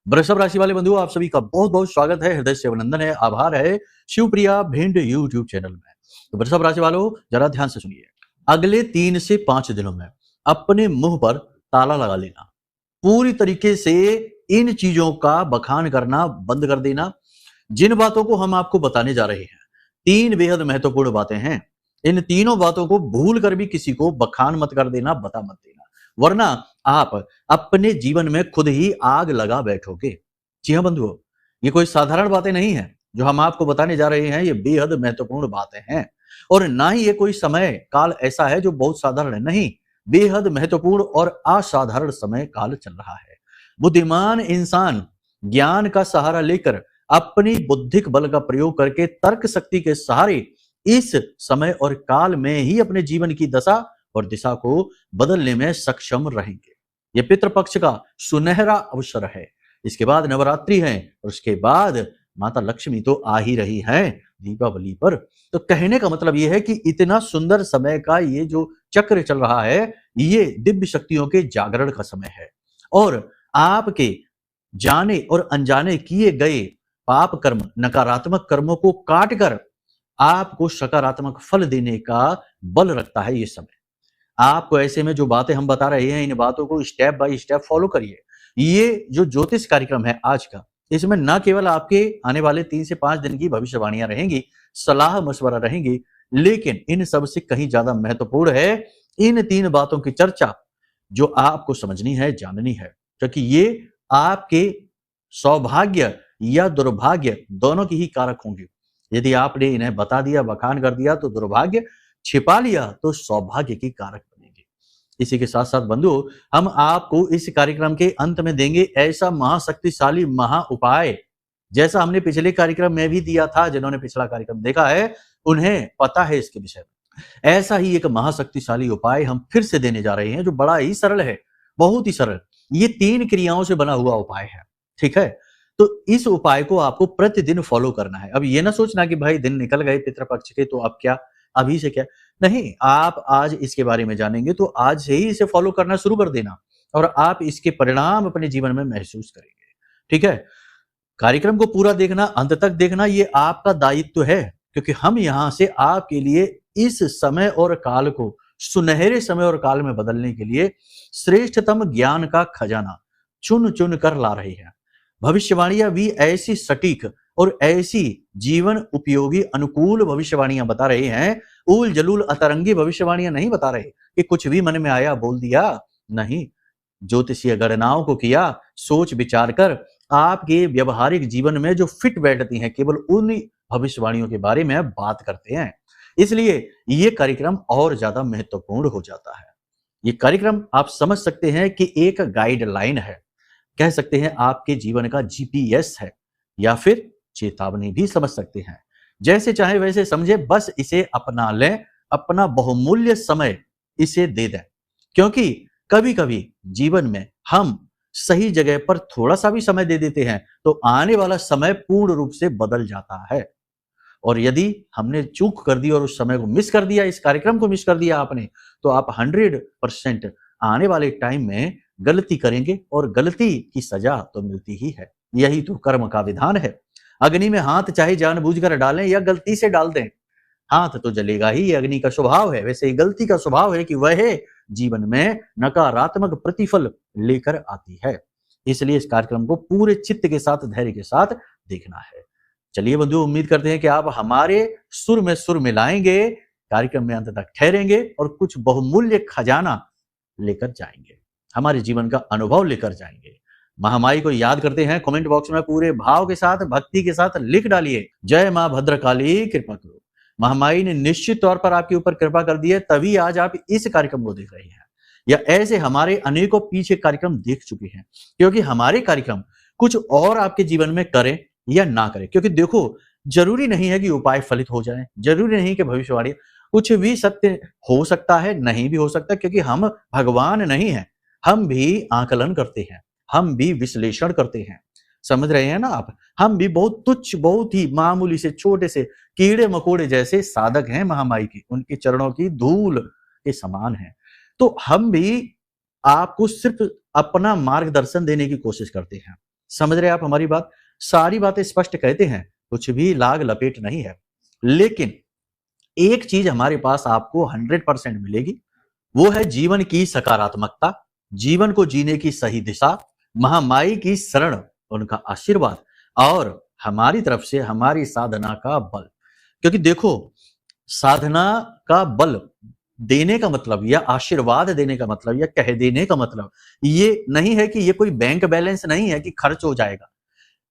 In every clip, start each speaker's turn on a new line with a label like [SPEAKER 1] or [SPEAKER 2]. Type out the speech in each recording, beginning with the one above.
[SPEAKER 1] वृषभ राशि वाले बंधुओं, आप सभी का बहुत बहुत स्वागत है, हृदय से अभिनंदन है, आभार है शिवप्रिया भिंड यूट्यूब चैनल में। तो वृषभ राशि वालों, जरा ध्यान से सुनिए। अगले 3 से 5 दिनों में अपने मुंह पर ताला लगा लेना, पूरी तरीके से इन चीजों का बखान करना बंद कर देना। जिन बातों को हम आपको बताने जा रहे हैं, 3 बेहद महत्वपूर्ण बातें हैं। इन तीनों बातों को भूल कर भी किसी को बखान मत कर देना, बता मत देना, वरना आप अपने जीवन में खुद ही आग लगा बैठोगे। जी हाँ बंधुओं, ये कोई साधारण बातें नहीं है जो हम आपको बताने जा रहे हैं, ये बेहद महत्वपूर्ण बातें हैं। और ना ही ये कोई समय काल ऐसा है जो बहुत साधारण है, नहीं, बेहद महत्वपूर्ण और असाधारण समय काल चल रहा है। बुद्धिमान इंसान ज्ञान का सहारा लेकर अपनी बौद्धिक बल का प्रयोग करके तर्क शक्ति के सहारे इस समय और काल में ही अपने जीवन की दशा और दिशा को बदलने में सक्षम रहेंगे। ये पितृपक्ष का सुनहरा अवसर है। इसके बाद नवरात्रि है और उसके बाद माता लक्ष्मी तो आ ही रही है दीपावली पर। तो कहने का मतलब ये है कि इतना सुंदर समय का ये जो चक्र चल रहा है, ये दिव्य शक्तियों के जागरण का समय है। और आपके जाने और अनजाने किए गए पाप कर्म, नकारात्मक कर्मों को काट कर आपको सकारात्मक फल देने का बल रखता है ये समय। आपको ऐसे में जो बातें हम बता रहे हैं, इन बातों को स्टेप बाय स्टेप फॉलो करिए। ये जो ज्योतिष कार्यक्रम है आज का, इसमें न केवल आपके आने वाले 3 से 5 दिन की भविष्यवाणियां रहेंगी, सलाह मशवरा रहेंगी, लेकिन इन सब से कहीं ज्यादा महत्वपूर्ण है इन 3 बातों की चर्चा जो आपको समझनी है, जाननी है, क्योंकि ये आपके सौभाग्य या दुर्भाग्य दोनों की ही कारक होंगे। यदि आपने इन्हें बता दिया, बखान कर दिया तो दुर्भाग्य, छिपा लिया तो सौभाग्य की कारक बनेंगे। इसी के साथ साथ बंधुओं, हम आपको इस कार्यक्रम के अंत में देंगे ऐसा महाशक्तिशाली महा उपाय, जैसा हमने पिछले कार्यक्रम में भी दिया था। जिन्होंने पिछला कार्यक्रम देखा है उन्हें पता है इसके विषय में। ऐसा ही एक महाशक्तिशाली उपाय हम फिर से देने जा रहे हैं, जो बड़ा ही सरल है, बहुत ही सरल। ये 3 क्रियाओं से बना हुआ उपाय है, ठीक है। तो इस उपाय को आपको प्रतिदिन फॉलो करना है। अब ये ना सोचना कि भाई दिन निकल गए पितृपक्ष के, तो अब क्या, अभी से क्या, नहीं, आप आज इसके बारे में जानेंगे तो आज से ही इसे फॉलो करना शुरू कर देना और आप इसके परिणाम अपने जीवन में महसूस करेंगे, ठीक है। कार्यक्रम को पूरा देखना, अंत तक देखना, ये आपका दायित्व है, क्योंकि हम यहां से आपके लिए इस समय और काल को सुनहरे समय और काल में बदलने के लिए श्रेष्ठतम ज्ञान का खजाना चुन चुन कर ला रहे हैं। भविष्यवाणियां भी ऐसी सटीक और ऐसी जीवन उपयोगी अनुकूल भविष्यवाणियां बता रहे हैं। उल जलूल अतरंगी भविष्यवाणियां नहीं बता रहे कि कुछ भी मन में आया बोल दिया, नहीं, ज्योतिषीय गणनाओं को किया, सोच विचार कर आपके व्यवहारिक जीवन में जो फिट बैठती हैं, केवल उन भविष्यवाणियों के बारे में बात करते हैं। इसलिए ये कार्यक्रम और ज्यादा महत्वपूर्ण हो जाता है। ये कार्यक्रम आप समझ सकते हैं कि एक गाइडलाइन है, कह सकते हैं आपके जीवन का जीपीएस है, या फिर चेतावनी भी समझ सकते हैं। जैसे चाहे वैसे समझे, बस इसे अपना लें, अपना बहुमूल्य समय इसे दे दें। क्योंकि कभी कभी जीवन में हम सही जगह पर थोड़ा सा भी समय दे देते हैं तो आने वाला समय पूर्ण रूप से बदल जाता है। और यदि हमने चूक कर दी और उस समय को मिस कर दिया, इस कार्यक्रम को मिस कर दिया आपने, तो आप 100% आने वाले टाइम में गलती करेंगे और गलती की सजा तो मिलती ही है। यही तो कर्म का विधान है। अग्नि में हाथ चाहे जानबूझकर डालें या गलती से डाल दें, हाथ तो जलेगा ही, ये अग्नि का स्वभाव है। वैसे ही गलती का स्वभाव है कि वह जीवन में नकारात्मक प्रतिफल लेकर आती है। इसलिए इस कार्यक्रम को पूरे चित्त के साथ, धैर्य के साथ देखना है। चलिए बंधु, उम्मीद करते हैं कि आप हमारे सुर में सुर मिलाएंगे, कार्यक्रम में अंत तक ठहरेंगे और कुछ बहुमूल्य खजाना लेकर जाएंगे, हमारे जीवन का अनुभव लेकर जाएंगे। महामाई को याद करते हैं, कमेंट बॉक्स में पूरे भाव के साथ, भक्ति के साथ लिख डालिए, जय मां भद्रकाली कृपा करो। महामाई ने निश्चित तौर पर आपके ऊपर कृपा कर दी है, तभी आज आप इस कार्यक्रम को देख रहे हैं, या ऐसे हमारे अनेकों पीछे कार्यक्रम देख चुके हैं। क्योंकि हमारे कार्यक्रम कुछ और आपके जीवन में करें या ना करें, क्योंकि देखो, जरूरी नहीं है कि उपाय फलित हो जाए, जरूरी नहीं कि भविष्यवाणी, कुछ भी सत्य हो सकता है, नहीं भी हो सकता, क्योंकि हम भगवान नहीं है। हम भी आकलन करते हैं, हम भी विश्लेषण करते हैं, समझ रहे हैं ना आप। हम भी बहुत तुच्छ, बहुत ही मामूली से छोटे से कीड़े मकोड़े जैसे साधक हैं महामाई के, उनके चरणों की धूल के समान हैं। तो हम भी आपको सिर्फ अपना मार्गदर्शन देने की कोशिश करते हैं, समझ रहे आप हमारी बात? सारी बातें स्पष्ट कहते हैं, कुछ भी लाग लपेट नहीं है। लेकिन एक चीज हमारे पास आपको 100% मिलेगी, वो है जीवन की सकारात्मकता, जीवन को जीने की सही दिशा, महामाई की शरण, उनका आशीर्वाद और हमारी तरफ से हमारी साधना का बल। क्योंकि देखो, साधना का बल देने का मतलब या आशीर्वाद देने का मतलब या कह देने का मतलब ये नहीं है कि ये कोई बैंक बैलेंस नहीं है कि खर्च हो जाएगा।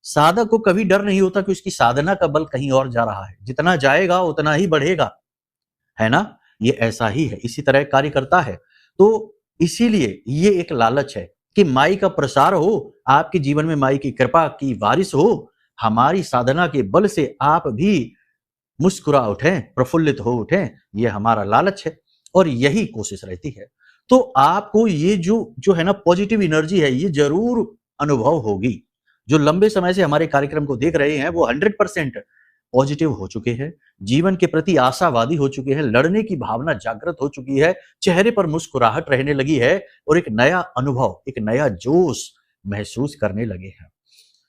[SPEAKER 1] साधक को कभी डर नहीं होता कि उसकी साधना का बल कहीं और जा रहा है, जितना जाएगा उतना ही बढ़ेगा, है ना? ये ऐसा ही है, इसी तरह कार्य करता है। तो इसीलिए ये एक लालच है कि माई का प्रसार हो, आपके जीवन में माई की कृपा की बारिश हो, हमारी साधना के बल से आप भी मुस्कुरा उठें, प्रफुल्लित हो उठें, ये हमारा लालच है और यही कोशिश रहती है। तो आपको ये जो है ना पॉजिटिव एनर्जी है, ये जरूर अनुभव होगी। जो लंबे समय से हमारे कार्यक्रम को देख रहे हैं वो 100% पॉजिटिव हो चुके हैं, जीवन के प्रति आशावादी हो चुके हैं, लड़ने की भावना जागृत हो चुकी है, चेहरे पर मुस्कुराहट रहने लगी है और एक नया अनुभव, एक नया जोश महसूस करने लगे हैं।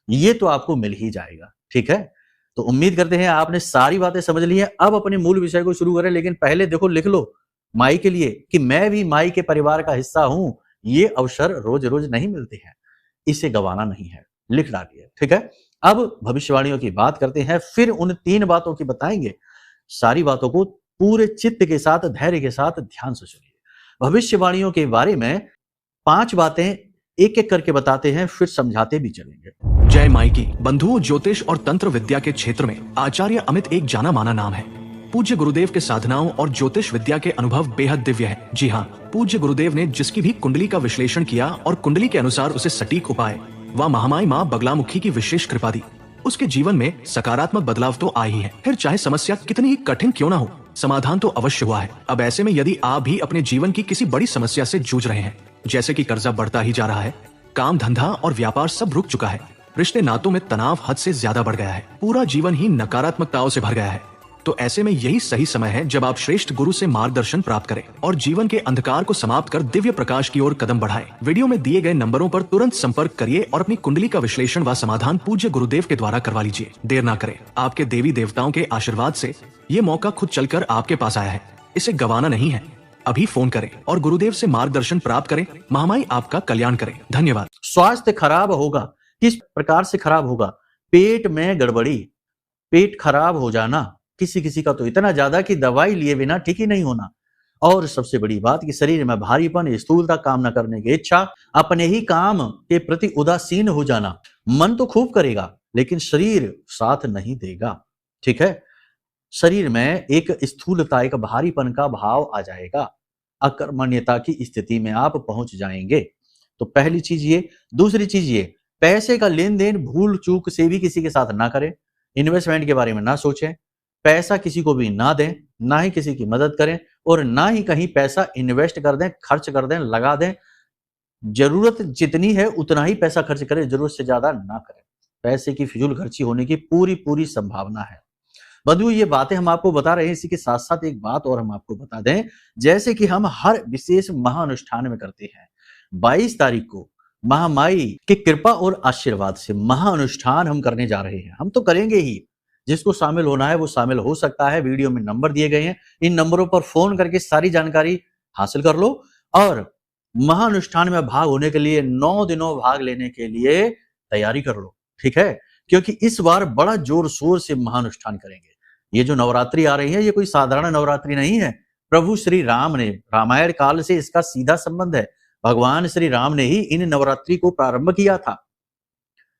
[SPEAKER 1] ये तो आपको मिल ही जाएगा, ठीक है? तो उम्मीद करते हैं आपने सारी बातें समझ ली हैं। अब अपने मूल विषय को शुरू करें, लेकिन पहले देखो, लिख लो माई के लिए कि मैं भी माई के परिवार का हिस्सा हूं। ये अवसर रोज रोज नहीं मिलते हैं, इसे गंवाना नहीं है, लिख डालिए, ठीक है? अब भविष्यवाणियों की बात करते हैं, फिर उन 3 बातों की बताएंगे। सारी बातों को पूरे चित्त के साथ, धैर्य के साथ ध्यान से सुनिए। भविष्यवाणियों के बारे में 5 बातें एक एक करके बताते हैं, फिर समझाते भी चलेंगे।
[SPEAKER 2] जय माई की। बंधुओं, ज्योतिष और तंत्र विद्या के क्षेत्र में आचार्य अमित एक जाना माना नाम है। पूज्य गुरुदेव के साधनाओं और ज्योतिष विद्या के अनुभव बेहद दिव्य है। जी हाँ, पूज्य गुरुदेव ने जिसकी भी कुंडली का विश्लेषण किया और कुंडली के अनुसार उसे सटीक उपाय व महामाई माँ बगलामुखी की विशेष कृपा दी, उसके जीवन में सकारात्मक बदलाव तो आए ही है। फिर चाहे समस्या कितनी ही कठिन क्यों न हो, समाधान तो अवश्य हुआ है। अब ऐसे में यदि आप भी अपने जीवन की किसी बड़ी समस्या से जूझ रहे हैं, जैसे कि कर्जा बढ़ता ही जा रहा है, काम धंधा और व्यापार सब रुक चुका है, रिश्ते नातों में तनाव हद से ज्यादा बढ़ गया है, पूरा जीवन ही नकारात्मकताओं से भर गया है, तो ऐसे में यही सही समय है जब आप श्रेष्ठ गुरु से मार्गदर्शन प्राप्त करें और जीवन के अंधकार को समाप्त कर दिव्य प्रकाश की ओर कदम बढ़ाएं। वीडियो में दिए गए नंबरों पर तुरंत संपर्क करिए और अपनी कुंडली का विश्लेषण व समाधान पूज्य गुरुदेव के द्वारा करवा लीजिए। देर ना करें, आपके देवी देवताओं के आशीर्वाद से ये मौका खुद चलकर आपके पास आया है, इसे गंवाना नहीं है। अभी फोन करें और गुरुदेव से मार्गदर्शन प्राप्त करें। महामाई आपका कल्याण करें। धन्यवाद।
[SPEAKER 1] स्वास्थ्य खराब होगा, किस प्रकार से खराब होगा? पेट में गड़बड़ी, पेट खराब हो जाना, किसी किसी का तो इतना ज्यादा कि दवाई लिए बिना ठीक ही नहीं होना। और सबसे बड़ी बात कि शरीर में भारीपन, स्थूलता, काम न करने की इच्छा, अपने ही काम के प्रति उदासीन हो जाना। मन तो खूब करेगा लेकिन शरीर साथ नहीं देगा, ठीक है? शरीर में एक स्थूलता, एक भारीपन का भाव आ जाएगा, अकर्मण्यता की स्थिति में आप पहुंच जाएंगे। तो पहली चीज ये। दूसरी चीज ये, पैसे का लेन देन भूल चूक से भी किसी के साथ ना करें, इन्वेस्टमेंट के बारे में ना सोचें, पैसा किसी को भी ना दें, ना ही किसी की मदद करें और ना ही कहीं पैसा इन्वेस्ट कर दें, खर्च कर दें, लगा दें। जरूरत जितनी है उतना ही पैसा खर्च करें, जरूरत से ज्यादा ना करें। पैसे की फिजूल खर्ची होने की पूरी पूरी संभावना है। बंधु, ये बातें हम आपको बता रहे हैं, इसी के साथ साथ एक बात और हम आपको बता दें, जैसे कि हम हर विशेष महाअनुष्ठान में करते हैं, 22 तारीख को महामाई की कृपा और आशीर्वाद से महाअनुष्ठान हम करने जा रहे हैं। हम तो करेंगे ही, जिसको शामिल होना है वो शामिल हो सकता है। वीडियो में नंबर दिए गए हैं, इन नंबरों पर फोन करके सारी जानकारी हासिल कर लो और महाअनुष्ठान में भाग होने के लिए, 9 दिनों भाग लेने के लिए तैयारी कर लो, ठीक है? क्योंकि इस बार बड़ा जोर शोर से महाअनुष्ठान करेंगे। ये जो नवरात्रि आ रही है, ये कोई साधारण नवरात्रि नहीं है। प्रभु श्री राम ने, रामायण काल से इसका सीधा संबंध है। भगवान श्री राम ने ही इन नवरात्रि को प्रारंभ किया था।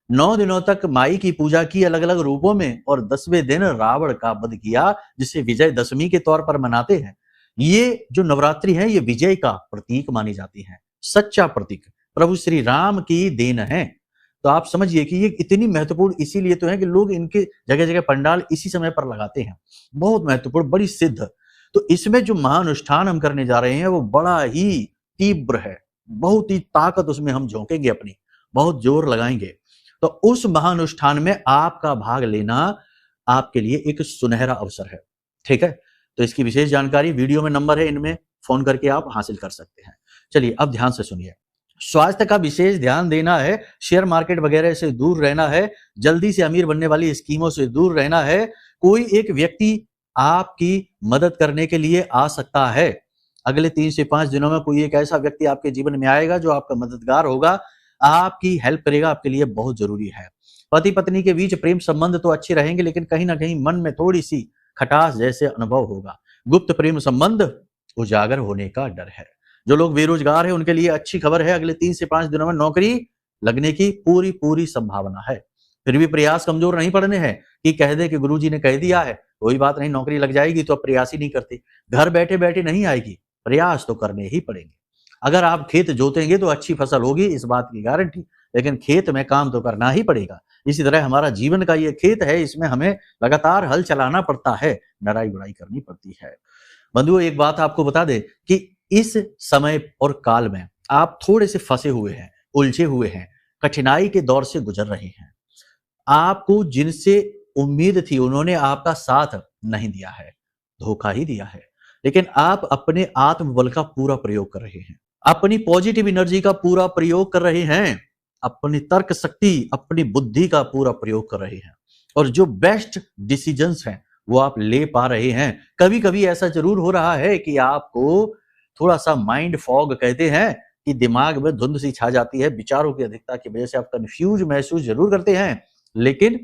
[SPEAKER 1] 9 दिनों तक माई की पूजा की अलग अलग रूपों में और 10वें दिन रावण का वध किया, जिसे विजयदशमी के तौर पर मनाते हैं। ये जो नवरात्रि है, ये विजय का प्रतीक मानी जाती है, सच्चा प्रतीक प्रभु श्री राम की देन है। तो आप समझिए कि ये इतनी महत्वपूर्ण इसीलिए तो है कि लोग इनके जगह जगह पंडाल इसी समय पर लगाते हैं। बहुत महत्वपूर्ण, बड़ी सिद्ध। तो इसमें जो महाअनुष्ठान हम करने जा रहे हैं वो बड़ा ही तीव्र है, बहुत ही ताकत उसमें हम झोंकेंगे अपनी, बहुत जोर लगाएंगे। तो उस महाअनुष्ठान में आपका भाग लेना आपके लिए एक सुनहरा अवसर है, ठीक है? तो इसकी विशेष जानकारी वीडियो में नंबर है, इनमें फोन करके आप हासिल कर सकते हैं। चलिए अब ध्यान से सुनिए। स्वास्थ्य का विशेष ध्यान देना है, शेयर मार्केट वगैरह से दूर रहना है, जल्दी से अमीर बनने वाली स्कीमों से दूर रहना है। कोई एक व्यक्ति आपकी मदद करने के लिए आ सकता है। अगले 3 से 5 दिनों में कोई एक ऐसा व्यक्ति आपके जीवन में आएगा जो आपका मददगार होगा, आपकी हेल्प करेगा, आपके लिए बहुत जरूरी है। पति पत्नी के बीच प्रेम संबंध तो अच्छे रहेंगे, लेकिन कहीं ना कहीं मन में थोड़ी सी खटास जैसे अनुभव होगा। गुप्त प्रेम संबंध उजागर होने का डर है। जो लोग बेरोजगार हैं उनके लिए अच्छी खबर है, अगले 3 से 5 दिनों में नौकरी लगने की पूरी संभावना है। फिर भी प्रयास कमजोर नहीं पड़ने हैं कि कह दे कि गुरुजी ने कह दिया है, कोई बात नहीं, नौकरी लग जाएगी, तो अब प्रयास ही नहीं करते। घर बैठे बैठे नहीं आएगी, प्रयास तो करने ही पड़ेंगे। अगर आप खेत जोतेंगे तो अच्छी फसल होगी, इस बात की गारंटी, लेकिन खेत में काम तो करना ही पड़ेगा। इसी तरह हमारा जीवन का ये खेत है, इसमें हमें लगातार हल चलाना पड़ता है, नराई गुड़ाई करनी पड़ती है। बंधुओं, एक बात आपको बता दें कि इस समय और काल में आप थोड़े से फंसे हुए हैं, उलझे हुए हैं, कठिनाई के दौर से गुजर रहे हैं। आपको जिनसे उम्मीद थी उन्होंने आपका साथ नहीं दिया है, धोखा ही दिया है। लेकिन आप अपने आत्मबल का पूरा प्रयोग कर रहे हैं, अपनी पॉजिटिव एनर्जी का पूरा प्रयोग कर रहे हैं, अपनी तर्क शक्ति, अपनी बुद्धि का पूरा प्रयोग कर रहे हैं, और जो बेस्ट डिसीजंस हैं वो आप ले पा रहे हैं। कभी कभी ऐसा जरूर हो रहा है कि आपको थोड़ा सा माइंड फॉग कहते हैं, कि दिमाग में धुंध सी छा जाती है, विचारों की अधिकता की वजह से आप कंफ्यूज महसूस जरूर करते हैं, लेकिन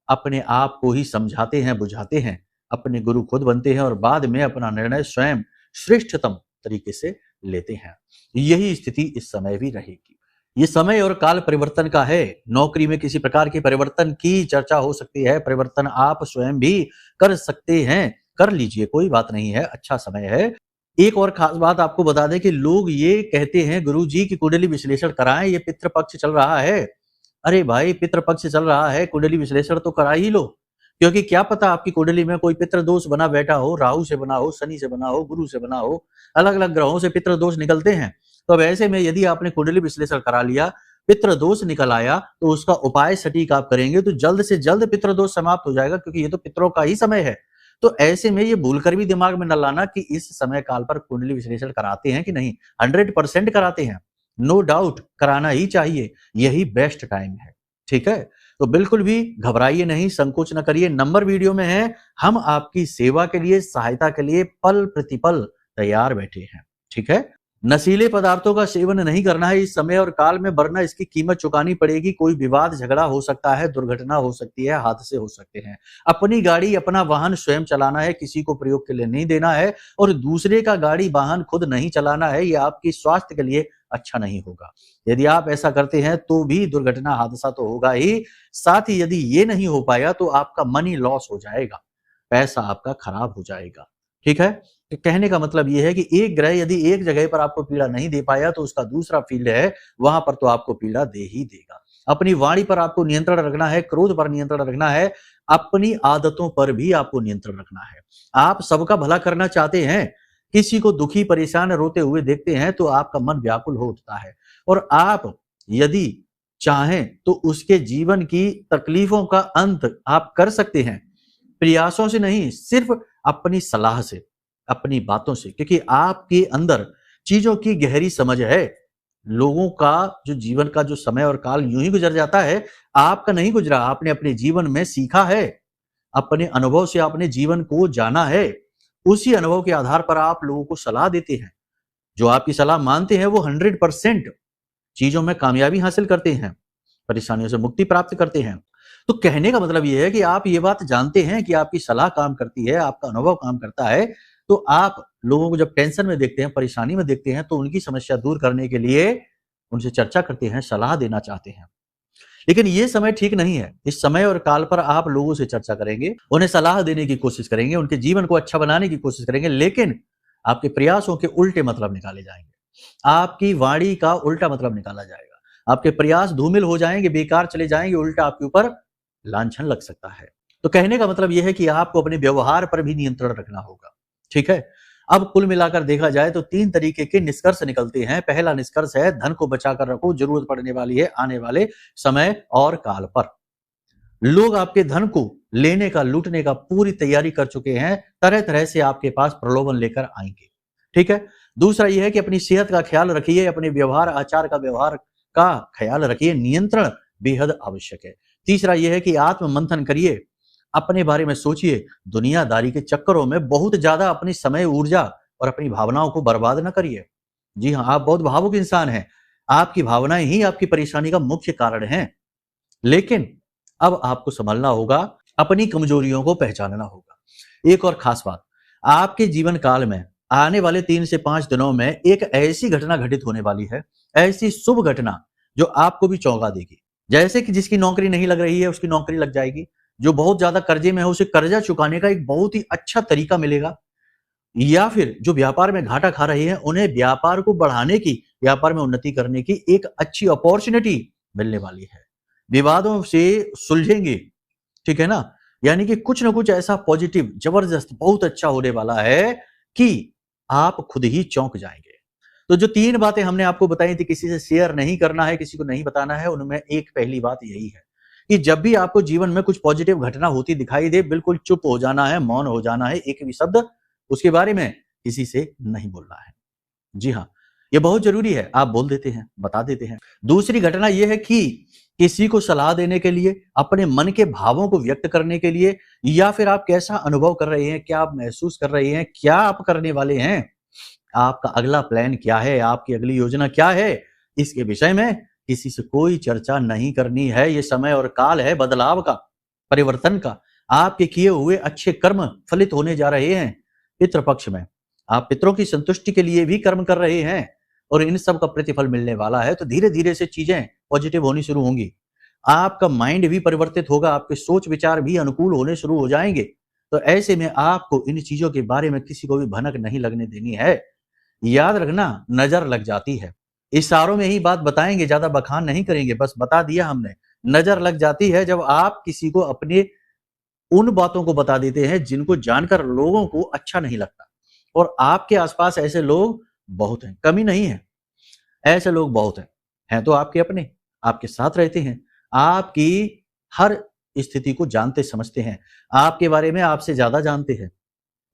[SPEAKER 1] अपने आप को ही समझाते हैं, बुझाते हैं, अपने गुरु खुद बनते हैं और बाद में अपना निर्णय स्वयं श्रेष्ठतम तरीके से लेते हैं। यही स्थिति इस समय भी रहेगी। ये समय और काल परिवर्तन का है। नौकरी में किसी प्रकार के परिवर्तन की चर्चा हो सकती है, परिवर्तन आप स्वयं भी कर सकते हैं, कर लीजिए, कोई बात नहीं है, अच्छा समय है। एक और खास बात आपको बता दें कि लोग ये कहते हैं गुरुजी की कुंडली विश्लेषण कराएं, ये पितृपक्ष चल रहा है। अरे भाई, पितृपक्ष चल रहा है, कुंडली विश्लेषण तो करा ही लो, क्योंकि क्या पता आपकी कुंडली में कोई पितृ दोष बना बैठा हो, राहु से बना हो, शनि से बना हो, गुरु से बना हो, अलग अलग ग्रहों से पितृ दोष निकलते हैं। तो अब ऐसे में यदि आपने कुंडली विश्लेषण करा लिया, पितृ दोष निकल आया, तो उसका उपाय सटीक आप करेंगे तो जल्द से जल्द पितृ दोष समाप्त हो जाएगा, क्योंकि ये तो पितरों का ही समय है। तो ऐसे में ये भूलकर भी दिमाग में न लाना कि इस समय काल पर कुंडली विश्लेषण कराते हैं कि नहीं, 100% कराते हैं, नो डाउट, कराना ही चाहिए, यही बेस्ट टाइम है। ठीक है, तो बिल्कुल भी घबराइए नहीं, संकोच न करिए। नंबर वीडियो में है, हम आपकी सेवा के लिए, सहायता के लिए पल प्रतिपल तैयार बैठे हैं। ठीक है, नशीले पदार्थों का सेवन नहीं करना है इस समय और काल में, वरना इसकी कीमत चुकानी पड़ेगी। कोई विवाद झगड़ा हो सकता है, दुर्घटना हो सकती है, हादसे हो सकते हैं। अपनी गाड़ी, अपना वाहन स्वयं चलाना है, किसी को प्रयोग के लिए नहीं देना है, और दूसरे का गाड़ी वाहन खुद नहीं चलाना है, ये आपकी स्वास्थ्य के लिए अच्छा नहीं होगा। यदि आप ऐसा करते हैं तो भी दुर्घटना, हादसा तो होगा ही, साथ ही यदि ये नहीं हो पाया तो आपका मनी लॉस हो जाएगा, पैसा आपका खराब हो जाएगा। ठीक है, तो कहने का मतलब यह है कि एक ग्रह यदि एक जगह पर आपको पीड़ा नहीं दे पाया तो उसका दूसरा फील्ड है, वहां पर तो आपको पीड़ा दे ही देगा। अपनी वाणी पर आपको नियंत्रण रखना है, क्रोध पर नियंत्रण रखना है, अपनी आदतों पर भी आपको नियंत्रण रखना है। आप सबका भला करना चाहते हैं, किसी को दुखी, परेशान, रोते हुए देखते हैं तो आपका मन व्याकुल हो उठता है, और आप यदि चाहें तो उसके जीवन की तकलीफों का अंत आप कर सकते हैं, प्रयासों से नहीं, सिर्फ अपनी सलाह से, अपनी बातों से, क्योंकि आपके अंदर चीजों की गहरी समझ है। लोगों का जो जीवन का जो समय और काल यूं ही गुजर जाता है, आपका नहीं गुजरा, आपने अपने जीवन में सीखा है, अपने अनुभव से आपने जीवन को जाना है, उसी अनुभव के आधार पर आप लोगों को सलाह देते हैं। जो आपकी सलाह मानते हैं वो 100% चीजों में कामयाबी हासिल करते हैं, परेशानियों से मुक्ति प्राप्त करते हैं। तो कहने का मतलब यह है कि आप ये बात जानते हैं कि आपकी सलाह काम करती है, आपका अनुभव काम करता है, तो आप लोगों को जब टेंशन में देखते हैं, परेशानी में देखते हैं, तो उनकी समस्या दूर करने के लिए उनसे चर्चा करते हैं, सलाह देना चाहते हैं। लेकिन ये समय ठीक नहीं है। इस समय और काल पर आप लोगों से चर्चा करेंगे, उन्हें सलाह देने की कोशिश करेंगे, उनके जीवन को अच्छा बनाने की कोशिश करेंगे, लेकिन आपके प्रयासों के उल्टे मतलब निकाले जाएंगे, आपकी वाणी का उल्टा मतलब निकाला जाएगा, आपके प्रयास धूमिल हो जाएंगे, बेकार चले जाएंगे, उल्टा आपके ऊपर लांछन लग सकता है। तो कहने का मतलब यह है कि आपको अपने व्यवहार पर भी नियंत्रण रखना होगा। ठीक है, अब कुल मिलाकर देखा जाए तो 3 तरीके के निष्कर्ष निकलते हैं। पहला निष्कर्ष है, धन को बचाकर रखो, जरूरत पड़ने वाली है आने वाले समय और काल पर। लोग आपके धन को लेने का, लूटने का पूरी तैयारी कर चुके हैं, तरह तरह से आपके पास प्रलोभन लेकर आएंगे। ठीक है, दूसरा यह है कि अपनी सेहत का ख्याल रखिए, अपने व्यवहार आचार का व्यवहार का ख्याल रखिए, नियंत्रण बेहद आवश्यक है। तीसरा यह है कि आत्म मंथन करिए, अपने बारे में सोचिए, दुनियादारी के चक्करों में बहुत ज्यादा अपनी समय, ऊर्जा और अपनी भावनाओं को बर्बाद न करिए। जी हाँ, आप बहुत भावुक इंसान हैं, आपकी भावनाएं ही आपकी परेशानी का मुख्य कारण हैं। लेकिन अब आपको संभलना होगा, अपनी कमजोरियों को पहचानना होगा। एक और खास बात, आपके जीवन काल में आने वाले 3 से 5 दिनों में एक ऐसी घटना घटित होने वाली है, ऐसी शुभ घटना जो आपको भी चौंका देगी। जैसे कि जिसकी नौकरी नहीं लग रही है उसकी नौकरी लग जाएगी, जो बहुत ज्यादा कर्जे में है उसे कर्जा चुकाने का एक बहुत ही अच्छा तरीका मिलेगा, या फिर जो व्यापार में घाटा खा रहे हैं उन्हें व्यापार को बढ़ाने की, व्यापार में उन्नति करने की एक अच्छी अपॉर्चुनिटी मिलने वाली है। विवादों से सुलझेंगे, ठीक है ना? यानी कि कुछ ना कुछ ऐसा पॉजिटिव, जबरदस्त, बहुत अच्छा होने वाला है कि आप खुद ही चौंक जाएंगे। तो जो 3 बातें हमने आपको बताई थी, किसी से शेयर नहीं करना है, किसी को नहीं बताना है, उनमें एक पहली बात यही है कि जब भी आपको जीवन में कुछ पॉजिटिव घटना होती दिखाई दे, बिल्कुल चुप हो जाना है, मौन हो जाना है, एक भी शब्द उसके बारे में किसी से नहीं बोलना है। जी हाँ, ये बहुत जरूरी है, आप बोल देते हैं, बता देते हैं। दूसरी घटना यह है कि किसी को सलाह देने के लिए, अपने मन के भावों को व्यक्त करने के लिए, या फिर आप कैसा अनुभव कर रहे हैं, क्या आप महसूस कर रहे हैं, क्या आप करने वाले हैं, आपका अगला प्लान क्या है, आपकी अगली योजना क्या है, इसके विषय में किसी से कोई चर्चा नहीं करनी है। ये समय और काल है बदलाव का, परिवर्तन का। आपके किए हुए अच्छे कर्म फलित होने जा रहे हैं। पितृपक्ष में आप पितरों की संतुष्टि के लिए भी कर्म कर रहे हैं और इन सब का प्रतिफल मिलने वाला है, तो धीरे धीरे से चीजें पॉजिटिव होनी शुरू होंगी। आपका माइंड भी परिवर्तित होगा, आपके सोच विचार भी अनुकूल होने शुरू हो जाएंगे। तो ऐसे में आपको इन चीजों के बारे में किसी को भी भनक नहीं लगने देनी है। याद रखना, नजर लग जाती है। इशारों में ही बात बताएंगे, ज्यादा बखान नहीं करेंगे, बस बता दिया हमने। नजर लग जाती है जब आप किसी को अपने उन बातों को बता देते हैं जिनको जानकर लोगों को अच्छा नहीं लगता। और आपके आसपास ऐसे लोग बहुत हैं, कमी नहीं है, ऐसे लोग बहुत हैं तो आपके अपने, आपके साथ रहते हैं, आपकी हर स्थिति को जानते समझते हैं, आपके बारे में आपसे ज्यादा जानते हैं।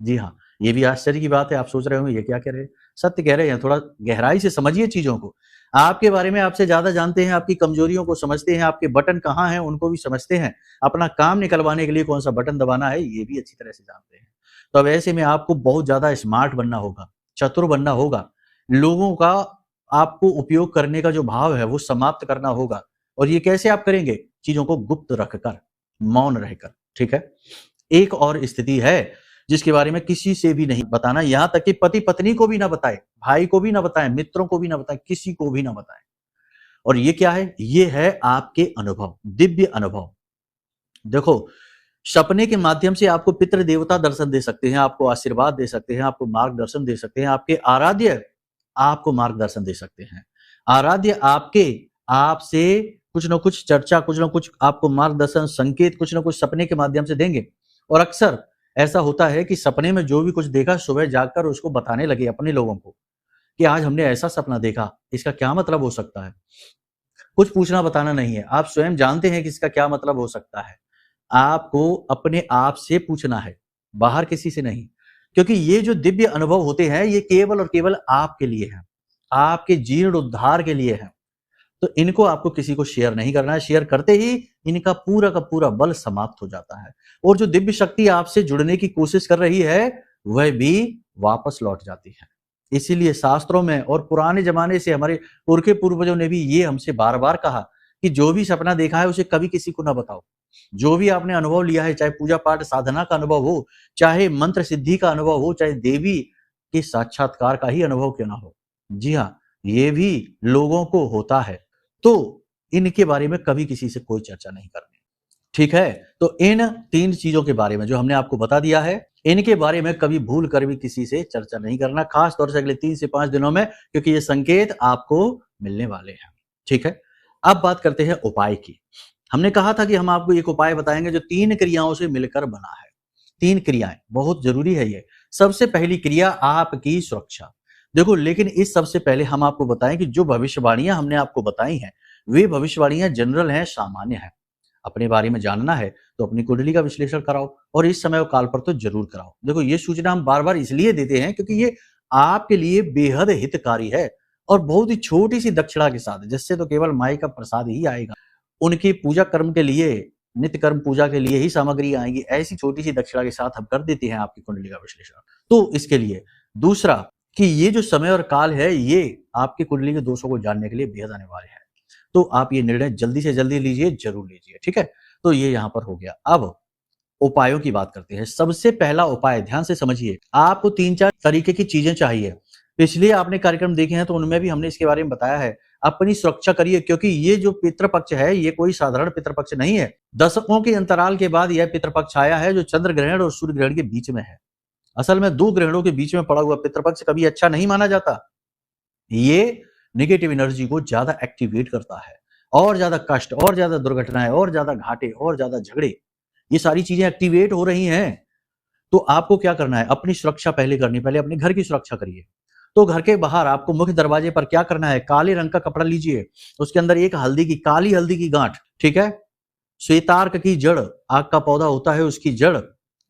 [SPEAKER 1] जी हाँ, ये भी आश्चर्य की बात है। आप सोच रहे होंगे ये क्या कह रहे हैं, सत्य कह रहे हैं। थोड़ा गहराई से समझिए चीजों को। आपके बारे में आपसे ज्यादा जानते हैं, आपकी कमजोरियों को समझते हैं, आपके बटन कहाँ हैं उनको भी समझते हैं, अपना काम निकलवाने के लिए कौन सा बटन दबाना है ये भी अच्छी तरह से जानते हैं। तो अब ऐसे में आपको बहुत ज्यादा स्मार्ट बनना होगा, चतुर बनना होगा, लोगों का आपको उपयोग करने का जो भाव है वो समाप्त करना होगा। और ये कैसे आप करेंगे? चीजों को गुप्त रखकर, मौन रहकर, ठीक है। एक और स्थिति है जिसके बारे में किसी से भी नहीं बताना, यहां तक कि पति पत्नी को भी ना बताए, भाई को भी ना बताए, मित्रों को भी ना बताए, किसी को भी ना बताए। और ये क्या है? ये है आपके अनुभव, दिव्य अनुभव। देखो, सपने के माध्यम से आपको पितृ देवता दर्शन दे सकते हैं, आपको आशीर्वाद दे सकते हैं, आपको मार्गदर्शन दे सकते हैं, आपके आराध्य आपको मार्गदर्शन दे सकते हैं। आराध्य आपसे कुछ ना कुछ चर्चा, कुछ ना कुछ आपको मार्गदर्शन, संकेत कुछ ना कुछ सपने के माध्यम से देंगे। और अक्सर ऐसा होता है कि सपने में जो भी कुछ देखा सुबह जागकर उसको बताने लगे अपने लोगों को कि आज हमने ऐसा सपना देखा, इसका क्या मतलब हो सकता है। कुछ पूछना बताना नहीं है, आप स्वयं जानते हैं कि इसका क्या मतलब हो सकता है। आपको अपने आप से पूछना है, बाहर किसी से नहीं। क्योंकि ये जो दिव्य अनुभव होते हैं ये केवल और केवल आपके लिए हैं, आपके जीर्णोद्धार के लिए हैं। तो इनको आपको किसी को शेयर नहीं करना है। शेयर करते ही इनका पूरा का पूरा बल समाप्त हो जाता है और जो दिव्य शक्ति आपसे जुड़ने की कोशिश कर रही है वह भी वापस लौट जाती है। इसीलिए शास्त्रों में और पुराने जमाने से हमारे पुरखे पूर्वजों ने भी ये हमसे बार बार कहा कि जो भी सपना देखा है उसे कभी किसी को ना बताओ। जो भी आपने अनुभव लिया है, चाहे पूजा पाठ साधना का अनुभव हो, चाहे मंत्र सिद्धि का अनुभव हो, चाहे देवी के साक्षात्कार का ही अनुभव क्यों ना हो, जी हाँ, ये भी लोगों को होता है। तो इनके बारे में कभी किसी से कोई चर्चा नहीं करनी, ठीक है। तो इन 3 चीजों के बारे में जो हमने आपको बता दिया है, इनके बारे में कभी भूल कर भी किसी से चर्चा नहीं करना, खास तौर से अगले 3 से 5 दिनों में, क्योंकि ये संकेत आपको मिलने वाले हैं, ठीक है। अब बात करते हैं उपाय की। हमने कहा था कि हम आपको एक उपाय बताएंगे जो 3 क्रियाओं से मिलकर बना है। 3 क्रियाएं बहुत जरूरी है ये। सबसे पहली क्रिया आपकी सुरक्षा। देखो, लेकिन इस सबसे पहले हम आपको बताएं कि जो भविष्यवाणियां हमने आपको बताई हैं वे भविष्यवाणियां जनरल हैं, सामान्य हैं। अपने बारे में जानना है तो अपनी कुंडली का विश्लेषण कराओ और इस समय और काल पर तो जरूर कराओ। देखो, ये सूचना हम बार बार इसलिए देते हैं क्योंकि ये आपके लिए बेहद हितकारी है और बहुत ही छोटी सी दक्षिणा के साथ, जिससे तो केवल माई का प्रसाद ही आएगा। उनकी पूजा कर्म के लिए, नित्य कर्म पूजा के लिए ही सामग्री आएगी। ऐसी छोटी सी दक्षिणा के साथ हम कर देते हैं आपकी कुंडली का विश्लेषण। तो इसके लिए दूसरा कि ये जो समय और काल है, ये आपकी कुंडली के दोषों को जानने के लिए बेहद अनिवार्य है। तो आप ये निर्णय जल्दी से जल्दी लीजिए, जरूर लीजिए, ठीक है। तो ये यहां पर हो गया। अब उपायों की बात करते हैं। सबसे पहला उपाय, ध्यान से समझिए, आपको 3-4 तरीके की चीजें चाहिए। पिछले आपने कार्यक्रम देखे हैं तो उनमें भी हमने इसके बारे में बताया है। अपनी सुरक्षा करिए, क्योंकि ये जो पितृपक्ष है ये कोई साधारण पितृपक्ष नहीं है। दशकों के अंतराल के बाद यह पितृपक्ष आया है, जो चंद्र ग्रहण और सूर्य ग्रहण के बीच में है। असल में 2 ग्रहणों के बीच में पड़ा हुआ पितृपक्ष कभी अच्छा नहीं माना जाता। ये नेगेटिव एनर्जी को ज्यादा एक्टिवेट करता है, और ज्यादा कष्ट, और ज्यादा दुर्घटनाएं, और ज्यादा घाटे, और ज्यादा झगड़े, ये सारी चीजें एक्टिवेट हो रही हैं। तो आपको क्या करना है, अपनी सुरक्षा पहले करनी, पहले अपने घर की सुरक्षा करिए। तो घर के बाहर आपको मुख्य दरवाजे पर क्या करना है, काले रंग का कपड़ा लीजिए, उसके अंदर एक काली हल्दी की गांठ, ठीक है, श्वेतार्क की जड़, आग का पौधा होता है उसकी जड़,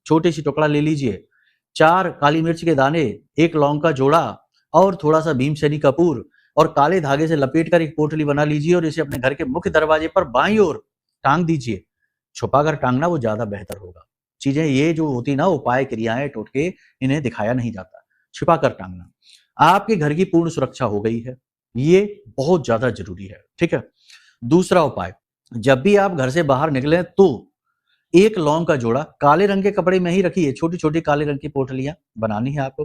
[SPEAKER 1] छोटी सी टुकड़ा ले लीजिए, 4 काली मिर्च के दाने, 1 लौंग का जोड़ा और थोड़ा सा भीमसेनी कपूर, और काले धागे से लपेट कर एक पोटली बना लीजिए और इसे अपने घर के मुख्य दरवाजे पर बाईं ओर टांग दीजिए। छुपाकर टांगना वो ज्यादा बेहतर होगा। चीजें ये जो होती ना, उपाय, क्रियाएं, टोटके, इन्हें दिखाया नहीं जाता, छिपाकर टांगना। आपके घर की पूर्ण सुरक्षा हो गई है, ये बहुत ज्यादा जरूरी है, ठीक है। दूसरा उपाय, जब भी आप घर से बाहर निकलें तो 1 लौंग का जोड़ा काले रंग के कपड़े में ही रखिए। छोटी छोटी काले रंग की पोटलियां बनानी है आपको।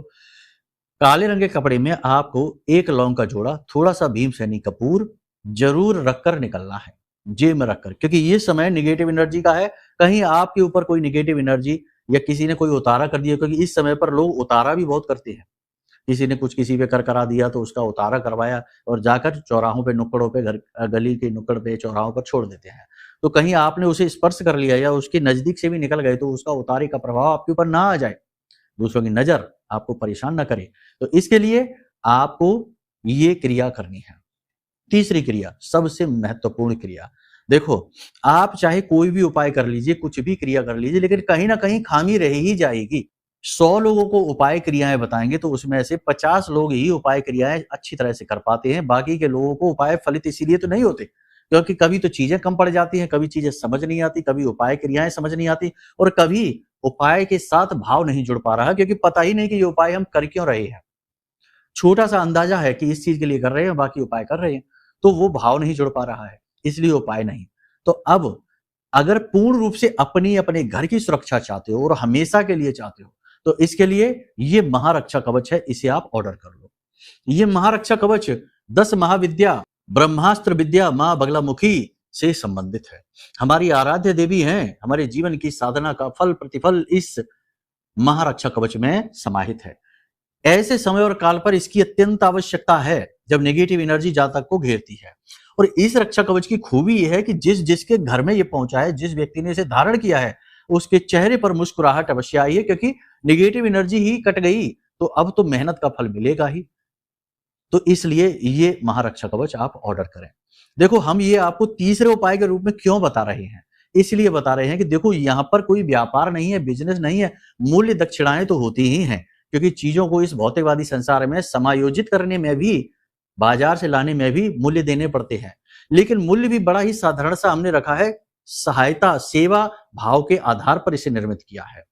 [SPEAKER 1] काले रंग के कपड़े में आपको 1 लौंग का जोड़ा, थोड़ा सा भीमसेनी कपूर जरूर रखकर निकलना है, जेब में रखकर, क्योंकि ये समय निगेटिव एनर्जी का है। कहीं आपके ऊपर कोई निगेटिव एनर्जी या किसी ने कोई उतारा कर दिया, क्योंकि इस समय पर लोग उतारा भी बहुत करते हैं। किसी ने कुछ किसी पे कर करा दिया तो उसका उतारा करवाया और जाकर चौराहों पे, नुक्कड़ों पे, घर गली के नुक्कड़ पे, चौराहों पर छोड़ देते हैं। तो कहीं आपने उसे स्पर्श कर लिया या उसके नजदीक से भी निकल गए तो उसका उतारे का प्रभाव आपके ऊपर ना आ जाए, दूसरों की नजर आपको परेशान ना करे। तो इसके लिए आपको ये क्रिया करनी है। तीसरी क्रिया, सबसे महत्वपूर्ण क्रिया, देखो, आप चाहे कोई भी उपाय कर लीजिए, कुछ भी क्रिया कर लीजिए, लेकिन कहीं ना कहीं खामी रह ही जाएगी। 100 लोगों को उपाय क्रियाएं बताएंगे तो उसमें से 50 लोग ही उपाय क्रियाएं अच्छी तरह से कर पाते हैं। बाकी के लोगों को उपाय फलित इसीलिए तो नहीं होते क्योंकि कभी तो चीजें कम पड़ जाती हैं, कभी चीजें समझ नहीं आती, कभी उपाय क्रियाएं समझ नहीं आती, और कभी उपाय के साथ भाव नहीं जुड़ पा रहा, क्योंकि पता ही नहीं कि ये उपाय हम कर क्यों रहे हैं। छोटा सा अंदाजा है कि इस चीज के लिए कर रहे हैं, बाकी उपाय कर रहे हैं, तो वो भाव नहीं जुड़ पा रहा है, इसलिए उपाय नहीं। तो अब अगर पूर्ण रूप से अपने घर की सुरक्षा चाहते हो और हमेशा के लिए चाहते हो, तो इसके लिए ये महारक्षा कवच है, इसे आप ऑर्डर कर लो। ये महारक्षा कवच 10 महाविद्या ब्रह्मास्त्र विद्या मां बगलामुखी से संबंधित है। हमारी आराध्य देवी हैं, हमारे जीवन की साधना का फल प्रतिफल इस महारक्षा कवच में समाहित है। ऐसे समय और काल पर इसकी अत्यंत आवश्यकता है जब नेगेटिव एनर्जी जातक को घेरती है। और इस रक्षा कवच की खूबी यह है कि जिसके घर में ये पहुंचा है, जिस व्यक्ति ने इसे धारण किया है, उसके चेहरे पर मुस्कुराहट अवश्य आई है, क्योंकि नेगेटिव एनर्जी ही कट गई तो अब तो मेहनत का फल मिलेगा ही। तो इसलिए ये महारक्षा कवच आप ऑर्डर करें। देखो, हम ये आपको तीसरे उपाय के रूप में क्यों बता रहे हैं, इसलिए बता रहे हैं कि देखो, यहां पर कोई व्यापार नहीं है, बिजनेस नहीं है, मूल्य दक्षिणाएं तो होती ही हैं, क्योंकि चीजों को इस भौतिकवादी संसार में समायोजित करने में भी, बाजार से लाने में भी मूल्य देने पड़ते हैं। लेकिन मूल्य भी बड़ा ही साधारण सा हमने रखा है, सहायता, सेवा भाव के आधार पर इसे निर्मित किया है।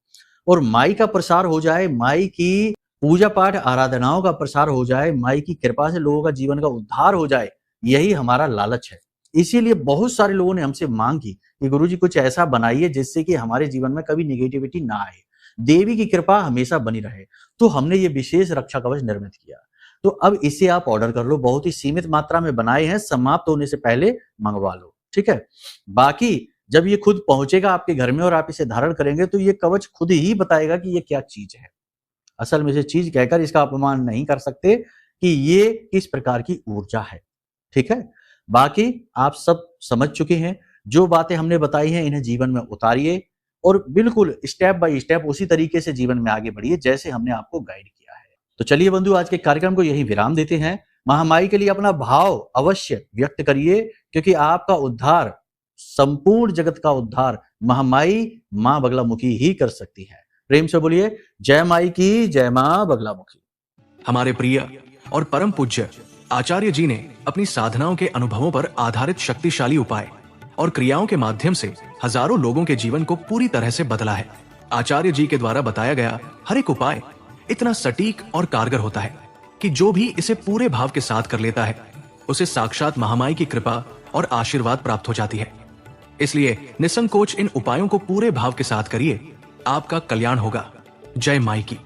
[SPEAKER 1] और माई का प्रसार हो जाए, माई की पूजा पाठ आराधनाओं का प्रसार हो जाए, माई की कृपा से लोगों का जीवन का उद्धार हो जाए, यही हमारा लालच है। इसीलिए बहुत सारे लोगों ने हमसे मांग की कि गुरुजी कुछ ऐसा बनाइए जिससे कि हमारे जीवन में कभी निगेटिविटी ना आए, देवी की कृपा हमेशा बनी रहे। तो हमने ये विशेष रक्षा कवच निर्मित किया। तो अब इसे आप ऑर्डर कर लो, बहुत ही सीमित मात्रा में बनाए हैं, समाप्त होने से पहले मंगवा लो, ठीक है। बाकी जब ये खुद पहुंचेगा आपके घर में और आप इसे धारण करेंगे तो ये कवच खुद ही बताएगा कि ये क्या चीज है। असल में से चीज कहकर इसका अपमान नहीं कर सकते कि ये किस प्रकार की ऊर्जा है, ठीक है। बाकी आप सब समझ चुके हैं, जो बातें हमने बताई हैं इन्हें जीवन में उतारिए और बिल्कुल स्टेप बाय स्टेप उसी तरीके से जीवन में आगे बढ़िए जैसे हमने आपको गाइड किया है। तो चलिए बंधु, आज के कार्यक्रम को यही विराम देते हैं। महामाई के लिए अपना भाव अवश्य व्यक्त करिए, क्योंकि आपका उद्धार, संपूर्ण जगत का उद्धार महामाई मां बगलामुखी ही कर सकती है। प्रेम से बोलिए, जय माई की, जय मां बगलामुखी।
[SPEAKER 2] हमारे प्रिय और परम पूज्य आचार्य जी ने अपनी साधनाओं के अनुभवों पर आधारित शक्तिशाली उपाय और क्रियाओं के माध्यम से हजारों लोगों के जीवन को पूरी तरह से बदला है। आचार्य जी के द्वारा बताया गया हर एक उपाय इतना सटीक और कारगर होता है कि जो भी इसे पूरे भाव के साथ कर लेता है उसे साक्षात महामाई की कृपा और आशीर्वाद प्राप्त हो जाती है। इसलिए निसंकोच इन उपायों को पूरे भाव के साथ करिए, आपका कल्याण होगा। जय माई की।